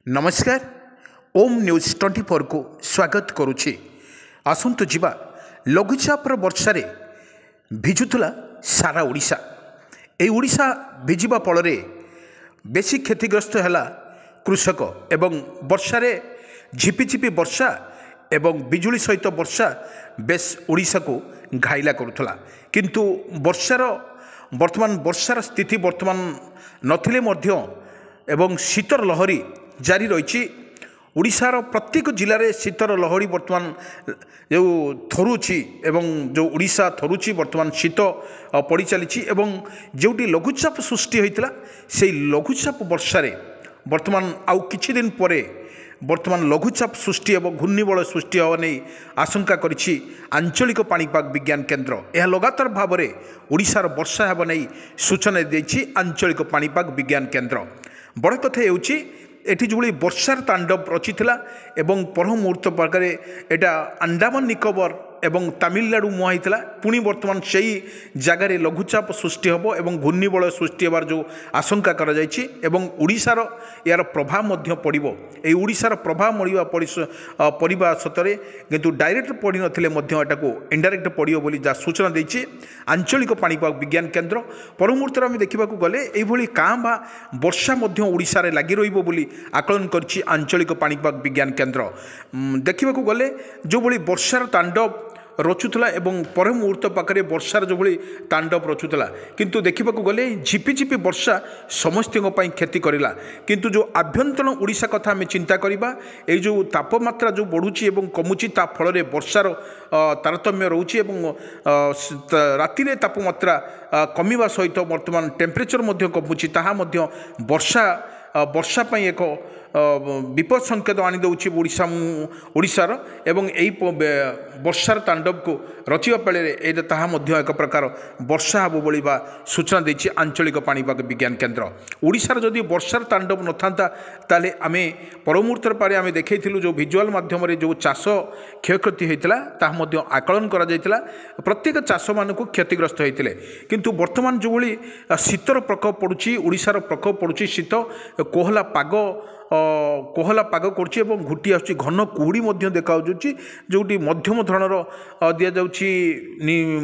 नमस्कार। ओम न्यूज 24 को स्वागत करुछि। आसंतु जिबा लघुचापर वर्षा रे भिजुला सारा ओडिशा। ए ओडिशा भिजिबा फल बेसी क्षतिग्रस्त है कृषक एवं वर्षा रे झिपिझिपि वर्षा एवं बिजुली सहित वर्षा बेस ओडिशा को घाइला करुथला। किंतु वर्षार वर्तमान वर्षार स्थिति वर्तमान नथिले मध्य एवं शीतर लहरी जारी रही। ओडिशार प्रत्येक जिले में शीतर लहरी वर्तमान जो थरुची एवं जो ओडिशा थरुची वर्तमान शीत पड़ चली एवं जोटी लघुचाप सृष्टि होता से लघुचाप वर्षा वर्तमान आउ किछि दिन परे वर्तमान लघुचाप सृष्टि एवं घूर्णिबल सृष्टि होगा नहीं आशंका करिछि आंचलिक पाणीपाग विज्ञान केन्द्र। यह लगातार भाव में ओडिशार वर्षा होगा नहीं सूचना देछि आंचलिक पाणीपाग विज्ञान केन्द्र। बड़ कथा हेउछि एठी जोली वर्षार तांडव रची एवं पर मुहूर्त पाखे एटा अंडमान निकोबर एवं तमिलनाडु मुहां होता पुणी वर्तमान से जगार लघुचाप सृष्टि हम एवं घूर्णिबल सृष्टि होवार जो आशंका करा जायछि एवं ओडिशार यार प्रभाव मध्य पड़िबो। ए ओडिशार प्रभाव मरिबा परिबा सतरे किंतु डायरेक्ट पड़ी नथिले मध्य एटाको इनडायरेक्ट पड़िबो बोली जा सूचना देछि आंचलिक पाणीपाग विज्ञान केन्द्र। पर मुहूर्त आम देखा गले एभली काँ बा वर्षा मध्य ओडिशा रे लागि रहिबो बोली आकलन करछि आंचलिक पाणीपाग विज्ञान केन्द्र। देखा गले जो भली वर्षार तांडव रचुला एवं पर मुहूर्त पाखे वर्षार जो भली तांडव रचुला किंतु देखा गले झिपिझिपि वर्षा समस्त क्षति करला। किंतु जो आभ्यंतरण ओडिशा कथा आम चिंता करवा ये जो तापमात्रा जो बढ़ुची एवं कमुची ता फल वर्षार तारतम्य रोचे एवं राति रे तापमात्रा कमिवा सहित वर्तमान टेम्परेचर मध्य कमुची ताहा मध्य वर्षा पाई एक विपद संकेत आनीदे ओडिशार एवं यही वर्षार तांडव को रचिबा बेले ताहा मध्य एक प्रकार वर्षा हब बोली सूचना देछि आंचलिक पाणीपाग विज्ञान केन्द्र। ओडिशार जदि वर्षार तांडव न था ताले आमे परमुहूर्तर पारे आमे देखैथिलु जो विजुअल माध्यम जो चाष क्षयक्षति होता ताहा मध्य आकलन करा जायतिला प्रत्येक चाष मानकु क्षतिग्रस्त होइतिले। किंतु वर्तमान जो भली शीतर प्रकोप पड़ुछि ओडिशार प्रकोप पड़ुछि शीत कोहला पाग करछि एवं घुटी आसुछि घन कुहुड़ी देखा जोटी मध्यम धरणर दि जाउछि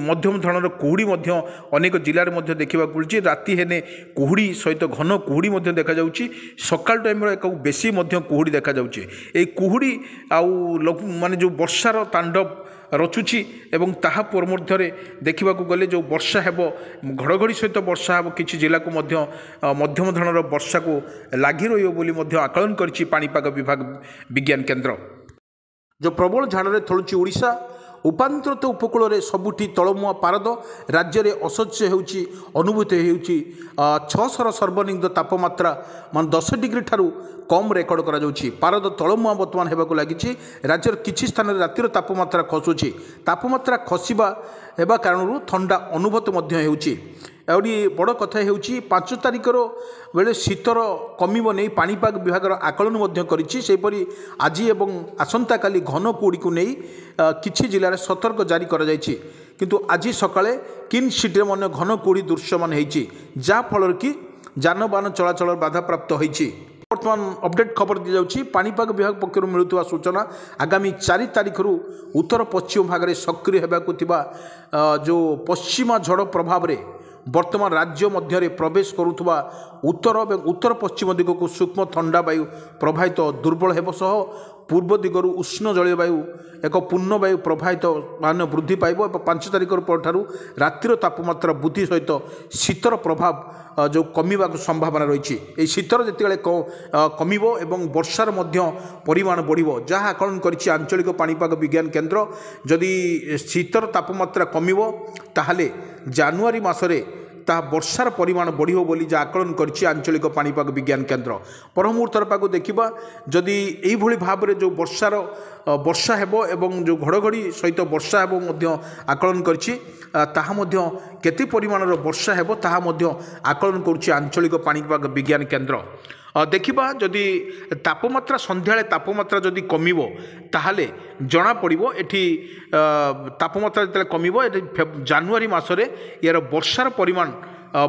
मध्यम धरणर कुहुड़ी अनेक जिले में देखा मिलूँ। राति हेने कुहुड़ी सहित घन कुहुड़ी देखा जाउछि सकाल टाइम एक बेसी कुहुड़ी देखा जाउछि। ए कुहुड़ी आउ माने जो वर्षार तांडव रचुची एवं ताहा परमध्य देखा गले जो वर्षा हेब घड़घड़ी सहित वर्षा हेब किछि जिला को मध्यम धरणर वर्षा को लागि रहिबो बोली आकलन करछि पाणीपाग विभाग विज्ञान केन्द्र। जो प्रबल झाड़े थलुची ओडिशा उपांतर उपकूल में सबुठी तलमुआ पारद राज्य में असह्य होउची अनुभूति होउची 600 सर्वनिम्न तापमात्रा मान 10 डिग्री ठारू कम रेकर्ड करा जाउची। पारद तलमुआ वर्तमान हेबाकु लागिछि राज्यर किछि स्थान रे रातिर तापमात्रा खसुची। तापमात्रा खसिबा हेबा कारणरू ठंडा अनुभूत मध्य हेउची। एवडी बड़ कथा हेउची 5 तारिखर बेले शीतर कमिब नहीं पाणीपाग विभाग आकलन मध्य करिछि। सेपरि आज एवं आसंता काली घन कुहुड़ी को नहीं किछि जिले में सतर्क जारी करा जायछि। किंतु आज सकाळे किन सिटी मन घन कुहुड़ी दृश्यमान होइछि जा फल कि जानबाहन चलाचल बाधा प्राप्त होइछि। वर्तमान अपडेट खबर दी जाउछि पाणीपाग विभाग पक्षर मिलुवा सूचना आगामी 4 तारिख उत्तर पश्चिम भाग में सक्रिय होगाकु जो पश्चिमा झड़ प्रभाव में वर्तमान राज्य मध्य प्रवेश करुवा उत्तर और उत्तर पश्चिम दिग को सूक्ष्म ठंडा वायु प्रभावित दुर्बल हेब सह पूर्व दिगरु उष्ण जलवायु एक पूर्ण वायु प्रभावित मान वृद्धि पाइब। 5 तारिख ठारू रातिर तापमात्रा वृद्धि सहित शीतर प्रभाव जो कमिबा संभावना रही। शीतर जिते कमिब एवं वर्षार परिमाण बढ़िबो जहाँ आकलन करिछि आंचलिक पाणीपाग विज्ञान केन्द्र। जदि शीतर तापमात्रा कमिब ताहले जानुआरी मासरे ता वर्षार परिमाण बढ़िबो बोली जा आकलन करिछि आंचलिक पाणीपाग विज्ञान केन्द्र। पर मुहूर्तर पाक देखा जदि एइभली भाव में जो वर्षा हेब एवं जो घड़घड़ी सहित वर्षा हेब मध्य आकलन करिछि ताहा मध्य केते परिमाणर वर्षा हेब ताहा मध्य आकलन करुछि आंचलिक पाणीपाग विज्ञान केन्द्र। देखा जदि तापमात्रा संध्या तापमात्रा जदि कमिब ताहले जना पड़िबो एठी तापमात्रा जते कमिब जानुआरी मासरे यार वर्षार परिमाण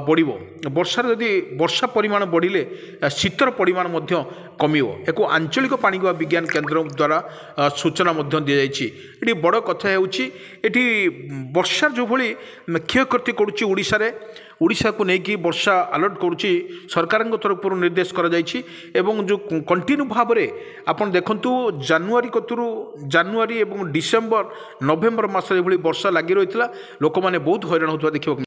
बढ़िबो वर्षार जदि वर्षा परिमाण बढ़िले शीतर परिमाण मध्य कमिबो एको आंचलिक पाणीपाग विज्ञान केन्द्र द्वारा सूचना मध्य दि जाइछि। एटी बड़ कथा हेउछि एटी वर्षा जो भली क्षयक्षति करुछि ओडिशा को लेकिन वर्षा अलर्ट करुच्ची सरकार तरफ निर्देश करा जाइछि एवं जो कंटिन्यू भाव में आपन देखंतु जानुआरी एवं डिसेम्बर नवेम्बर मास वर्षा लगी रही लोक मैंने बहुत हैरान होता देखा।